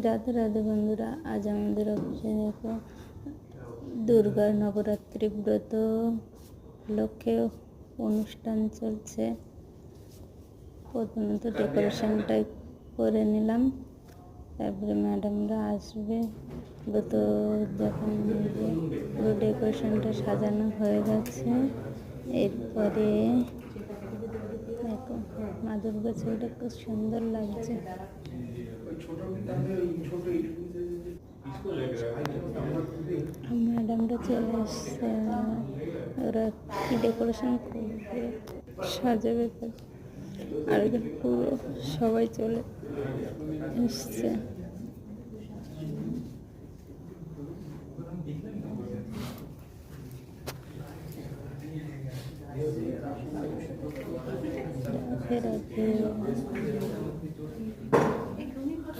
রাধে রাধে বন্ধুরা, আজ আমাদের অফিসে দেখো দুর্গার নবরাত্রি ব্রত লক্ষ্যে অনুষ্ঠান চলছে। প্রথমত ডেকোরেশনটা করে নিলাম, তারপরে ম্যাডামরা আসবে। ব্রত যখন পুরো ডেকোরেশনটা সাজানো হয়ে গেছে, এরপরে দেখো মা দুর্গা ছবিটা খুব সুন্দর লাগছে। ম্যাডামরা চলে এসছে, ওরা কি ডেকোরেশন করবে, সাজাবে, আর পুরো সবাই চলে এসছে।